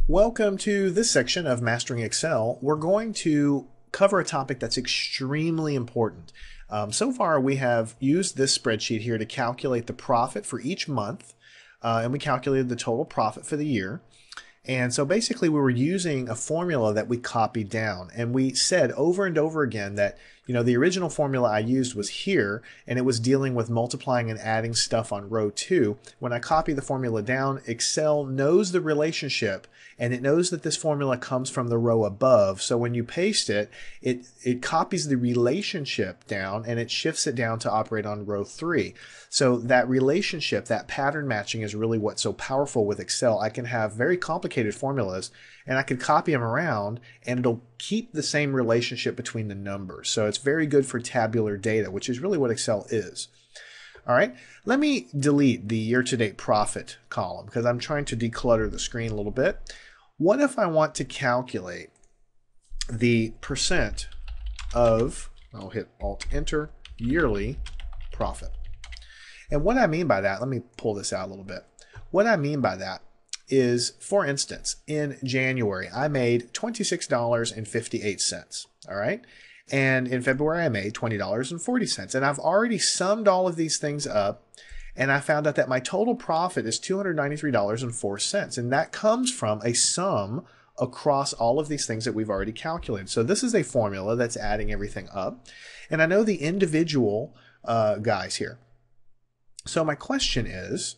Welcome to this section of Mastering Excel. We're going to cover a topic that's extremely important. So far, we have used this spreadsheet here to calculate the profit for each month, and we calculated the total profit for the year. And so basically we were using a formula that we copied down, and we said over and over again that the original formula I used was here, and it was dealing with multiplying and adding stuff on row 2. When I copy the formula down, Excel knows the relationship, and it knows that this formula comes from the row above. So when you paste it, it copies the relationship down and it shifts it down to operate on row 3. So that relationship, that pattern matching, is really what's so powerful with Excel. I can have very complicated formulas and I can copy them around and it'll keep the same relationship between the numbers. So it's very good for tabular data, which is really what Excel is. All right, let me delete the year-to-date profit column because I'm trying to declutter the screen a little bit. What if I want to calculate the percent of, I'll hit Alt-Enter, yearly profit? And what I mean by that, let me pull this out a little bit. What I mean by that is, for instance, in January, I made $26.58, all right? And in February, I made $20.40. And I've already summed all of these things up, and I found out that my total profit is $293.04. And that comes from a sum across all of these things that we've already calculated. So this is a formula that's adding everything up. And I know the individual guys here. So my question is,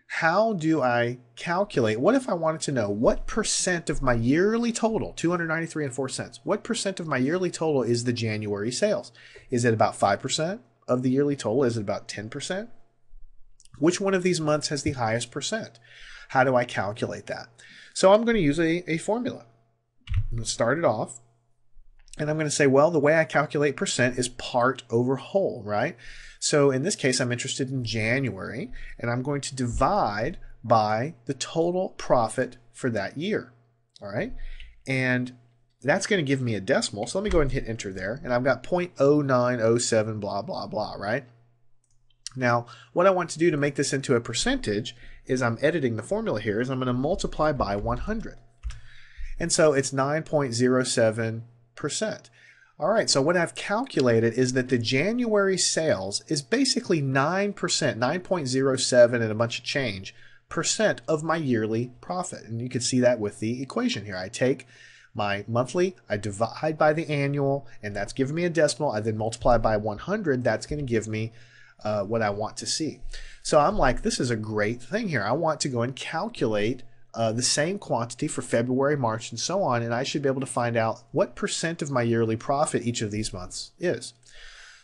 how do I calculate? What if I wanted to know what percent of my yearly total, $293.04, what percent of my yearly total is the January sales? Is it about 5% of the yearly total? Is it about 10%? Which one of these months has the highest percent? How do I calculate that? So I'm going to use a formula. I'm going to start it off. And I'm going to say, well, the way I calculate percent is part over whole, right? So in this case, I'm interested in January, and I'm going to divide by the total profit for that year, all right? And that's going to give me a decimal. So let me go ahead and hit enter there. And I've got 0.0907, blah, blah, blah, right? Now, what I want to do to make this into a percentage is I'm editing the formula here, is I'm going to multiply by 100. And so it's 9.07%. All right, so what I've calculated is that the January sales is basically 9%, 9.07 and a bunch of change percent of my yearly profit. And you can see that with the equation here. I take my monthly, I divide by the annual, and that's giving me a decimal. I then multiply by 100. That's going to give me what I want to see. So I'm like, this is a great thing here. I want to go and calculate the same quantity for February, March, and so on, and I should be able to find out what percent of my yearly profit each of these months is.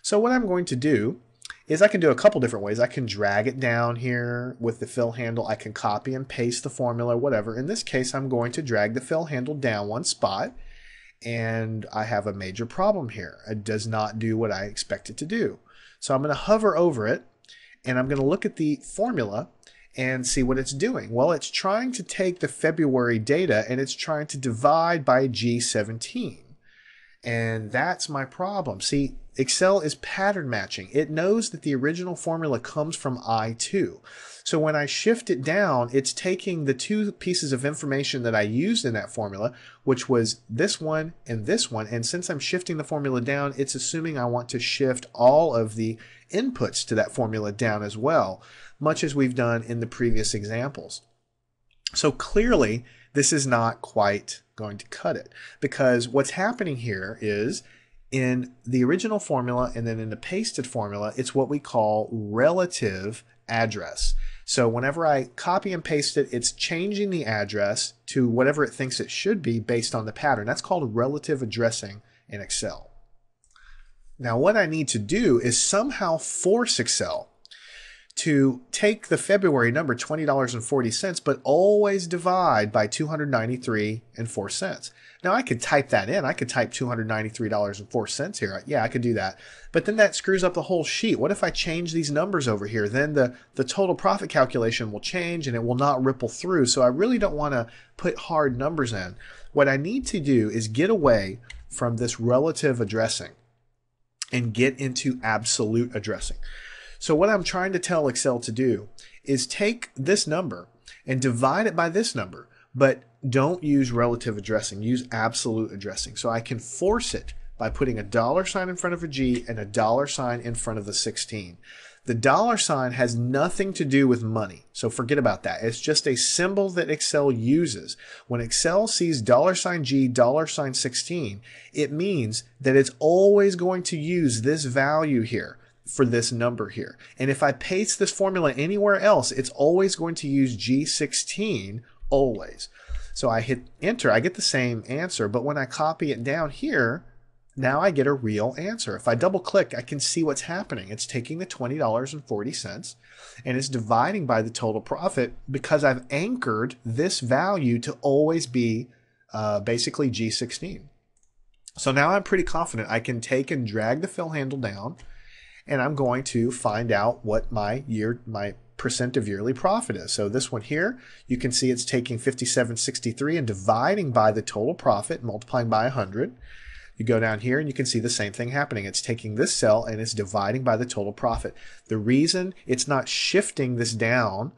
So what I'm going to do is I can do a couple different ways. I can drag it down here with the fill handle. I can copy and paste the formula, whatever. In this case, I'm going to drag the fill handle down one spot, and I have a major problem here. It does not do what I expect it to do. So I'm going to hover over it, and I'm going to look at the formula and see what it's doing. Well, it's trying to take the February data and it's trying to divide by G17. And that's my problem. See, Excel is pattern matching. It knows that the original formula comes from I2. So when I shift it down, it's taking the two pieces of information that I used in that formula, which was this one. And since I'm shifting the formula down, it's assuming I want to shift all of the inputs to that formula down as well, much as we've done in the previous examples. So clearly, this is not quite going to cut it, because what's happening here is in the original formula and then in the pasted formula, it's what we call relative address. So whenever I copy and paste it, it's changing the address to whatever it thinks it should be based on the pattern. That's called relative addressing in Excel. Now what I need to do is somehow force Excel to take the February number, $20.40, but always divide by 293.04. Now I could type that in. I could type $293.04 here. Yeah, I could do that. But then that screws up the whole sheet. What if I change these numbers over here? Then the total profit calculation will change and it will not ripple through. So I really don't want to put hard numbers in. What I need to do is get away from this relative addressing and get into absolute addressing. So what I'm trying to tell Excel to do is take this number and divide it by this number, But don't use relative addressing, use absolute addressing. So I can force it by putting a $ in front of a G and a $ in front of the 16. The $ has nothing to do with money, so forget about that. It's just a symbol that Excel uses. When Excel sees $G, $16, it means that it's always going to use this value here for this number here. And if I paste this formula anywhere else, it's always going to use G16 always. So I hit enter, I get the same answer, but when I copy it down here, now I get a real answer. If I double click, I can see what's happening. It's taking the $20.40 and it's dividing by the total profit because I've anchored this value to always be basically G16. So now I'm pretty confident I can take and drag the fill handle down, and I'm going to find out what my percent of yearly profit is. So this one here, you can see it's taking 57.63 and dividing by the total profit, multiplying by 100. You go down here and you can see the same thing happening. It's taking this cell and it's dividing by the total profit. The reason it's not shifting this down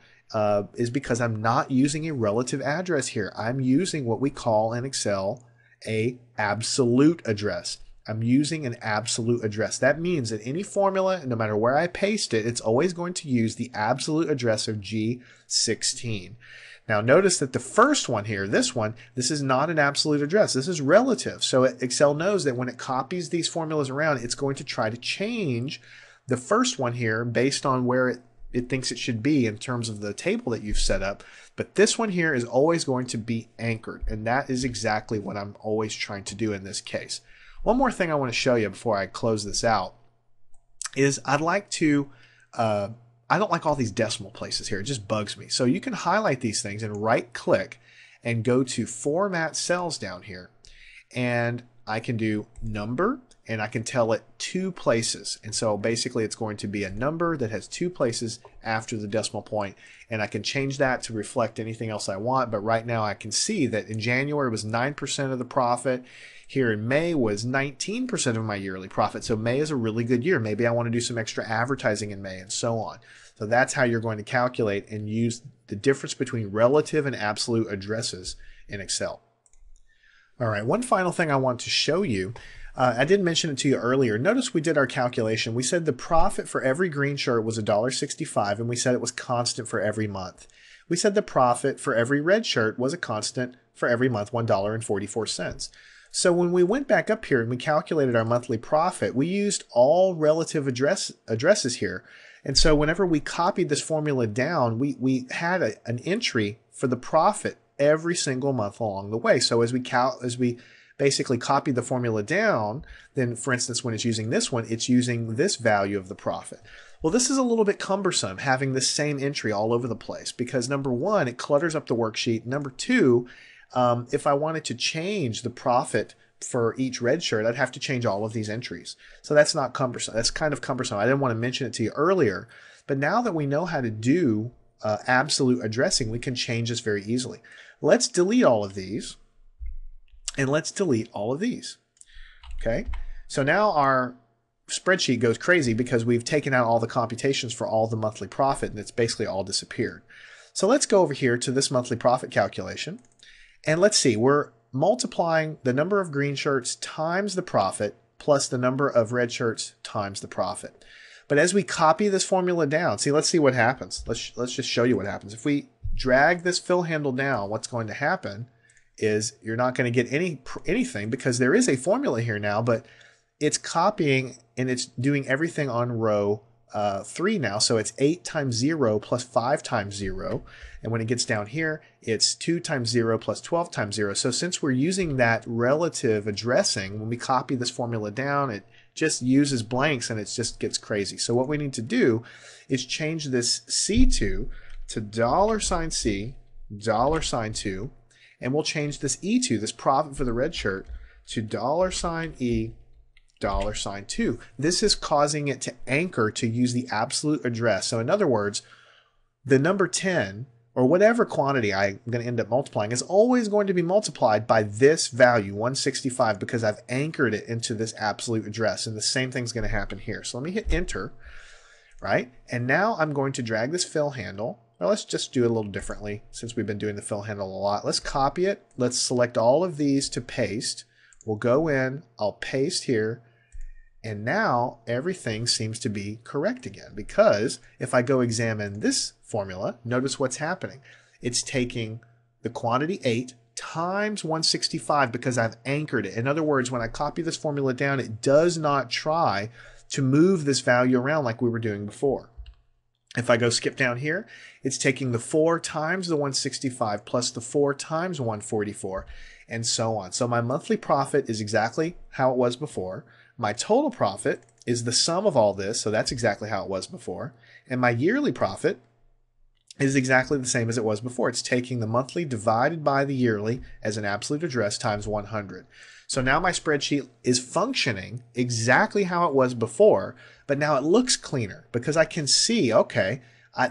is because I'm not using a relative address here. I'm using what we call in Excel a absolute address. I'm using an absolute address. That means that any formula, no matter where I paste it, it's always going to use the absolute address of G16. Now notice that the first one here, this is not an absolute address. This is relative. So Excel knows that when it copies these formulas around, it's going to try to change the first one here based on where it thinks it should be in terms of the table that you've set up. But this one here is always going to be anchored. And that is exactly what I'm always trying to do in this case. One more thing I want to show you before I close this out is I'd like to, I don't like all these decimal places here. It just bugs me. So you can highlight these things and right click and go to Format Cells down here. And I can do number and I can tell it 2 places. And so basically it's going to be a number that has 2 places after the decimal point. And I can change that to reflect anything else I want. But right now I can see that in January it was 9% of the profit. Here in May was 19% of my yearly profit. So May is a really good year. Maybe I want to do some extra advertising in May and so on. So that's how you're going to calculate and use the difference between relative and absolute addresses in Excel. All right, one final thing I want to show you. I did mention it to you earlier. Notice we did our calculation. We said the profit for every green shirt was $1.65, and we said it was constant for every month. We said the profit for every red shirt was a constant for every month, $1.44. So when we went back up here and we calculated our monthly profit, we used all relative addresses here. And so whenever we copied this formula down, we had an entry for the profit every single month along the way. So as we basically copy the formula down, then for instance, when it's using this one, it's using this value of the profit. Well, this is a little bit cumbersome having the same entry all over the place because number one, it clutters up the worksheet. Number two, if I wanted to change the profit for each red shirt, I'd have to change all of these entries. So that's not cumbersome. That's kind of cumbersome. I didn't want to mention it to you earlier, but now that we know how to do absolute addressing, we can change this very easily. Let's delete all of these and let's delete all of these. Okay, so now our spreadsheet goes crazy because we've taken out all the computations for all the monthly profit and it's basically all disappeared. So let's go over here to this monthly profit calculation. And let's see, we're multiplying the number of green shirts times the profit plus the number of red shirts times the profit. But as we copy this formula down, let's see what happens. Let's just show you what happens. If we drag this fill handle down, what's going to happen is you're not going to get anything because there is a formula here now, but it's copying and it's doing everything on row 3 now. So it's 8 times 0 plus 5 times 0. And when it gets down here, it's 2 times 0 plus 12 times 0. So since we're using that relative addressing, when we copy this formula down, it just uses blanks and it just gets crazy. So what we need to do is change this C2 to $C, $2, and we'll change this E2, this profit for the red shirt, to $E, $2. This is causing it to anchor to use the absolute address. So in other words, the number 10 or whatever quantity I'm going to end up multiplying is always going to be multiplied by this value, 165, because I've anchored it into this absolute address. And the same thing's going to happen here. So let me hit enter, right? And now I'm going to drag this fill handle Well, let's just do it a little differently since we've been doing the fill handle a lot. Let's copy it. Let's select all of these to paste. We'll go in, I'll paste here, and now everything seems to be correct again, because if I go examine this formula, notice what's happening. It's taking the quantity 8 times 165 because I've anchored it. In other words, when I copy this formula down, it does not try to move this value around like we were doing before. If I go skip down here, it's taking the 4 times the 165 plus the 4 times 144 and so on. So my monthly profit is exactly how it was before. My total profit is the sum of all this, so that's exactly how it was before. And my yearly profit is exactly the same as it was before. It's taking the monthly divided by the yearly as an absolute address times 100. So now my spreadsheet is functioning exactly how it was before, but now it looks cleaner because I can see, okay,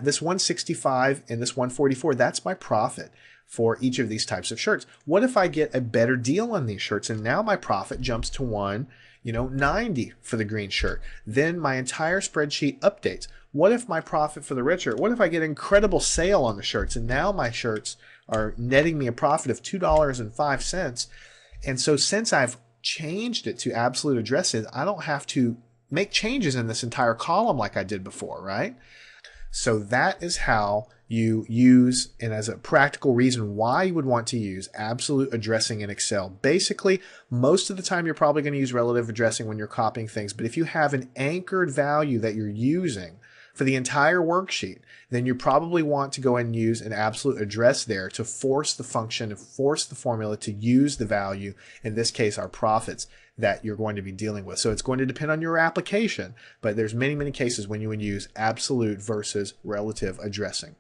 this 165 and this 144, that's my profit for each of these types of shirts. What if I get a better deal on these shirts and now my profit jumps to 190 for the green shirt? Then my entire spreadsheet updates. What if my profit for the red shirt? What if I get an incredible sale on the shirts and now my shirts are netting me a profit of $2.05? And so since I've changed it to absolute addresses, I don't have to make changes in this entire column like I did before, right? So that is how you use, and as a practical reason why you would want to use absolute addressing in Excel. Basically, most of the time you're probably going to use relative addressing when you're copying things, but if you have an anchored value that you're using for the entire worksheet, then you probably want to go and use an absolute address there to force the function and force the formula to use the value, in this case our profits, that you're going to be dealing with. So it's going to depend on your application, but there's many cases when you would use absolute versus relative addressing.